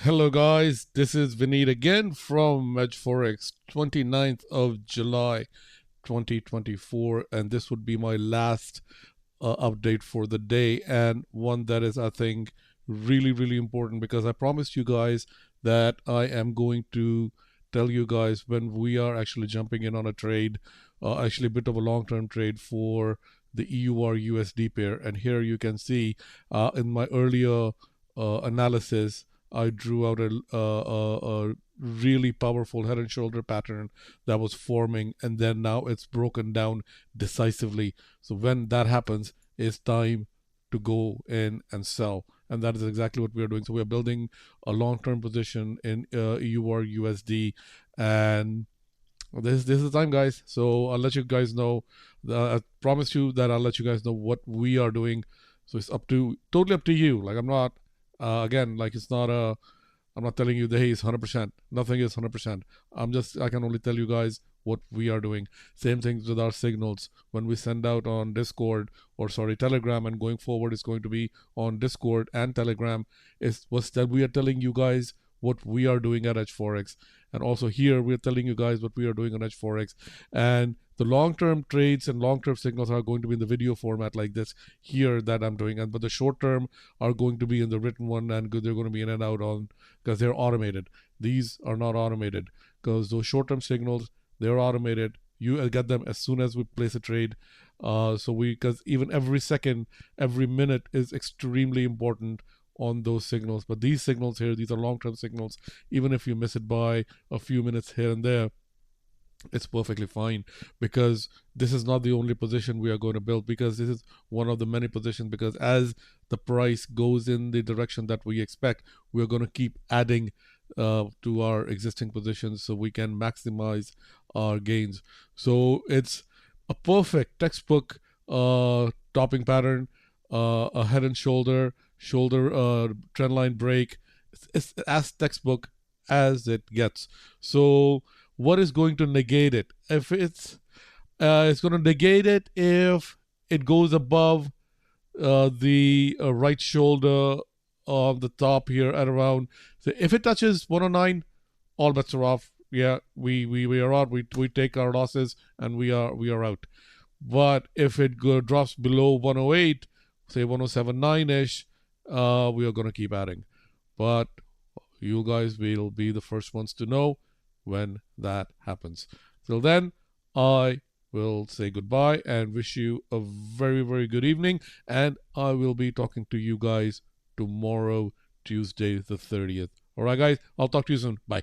Hello guys, this is Vinit again from Edge-Forex, 29th of July 2024, and this would be my last update for the day, and one that is, I think, really important, because I promised you guys that I am going to tell you guys when we are actually jumping in on a trade, actually a bit of a long-term trade for the EUR USD pair. And here you can see in my earlier analysis, I drew out a really powerful head and shoulder pattern that was forming, and then now it's broken down decisively. So when that happens, it's time to go in and sell, and that is exactly what we are doing. So we are building a long-term position in EUR USD, and this is the time, guys. So I'll let you guys know. I promised you that I'll let you guys know what we are doing. So it's totally up to you. Like, I'm not again, like, it's not a, I'm not telling you that, hey, it's 100%. Nothing is 100%. I can only tell you guys what we are doing. Same things with our signals. When we send out on Discord, or sorry, Telegram, and going forward it's going to be on Discord and Telegram, was that we are telling you guys what we are doing at Edge-Forex. And also here we're telling you guys what we are doing on Edge-Forex. And the long-term trades and long-term signals are going to be in the video format like this here that I'm doing, but the short-term are going to be in the written one, and they're going to be in and out on, because they're automated. These are not automated, because those short-term signals, they're automated. You get them as soon as we place a trade. Because even every second, every minute is extremely important on those signals. But these signals here, these are long-term signals. Even if you miss it by a few minutes here and there, it's perfectly fine, because this is not the only position we are going to build, because this is one of the many positions. Because as the price goes in the direction that we expect, we're going to keep adding to our existing positions so we can maximize our gains. So it's a perfect textbook topping pattern, a head and shoulder trend line break. It's as textbook as it gets. So what is going to negate it? If it's going to negate it if it goes above the right shoulder of the top here at around. So if it touches 109, all bets are off. Yeah, we are out. We take our losses and we are out. But if it drops below 108, say 107.9 ish, we are going to keep adding. But you guys will be the first ones to know when that happens. Till then, I will say goodbye and wish you a very good evening, and I will be talking to you guys tomorrow, Tuesday the 30th. All right, guys, I'll talk to you soon. Bye.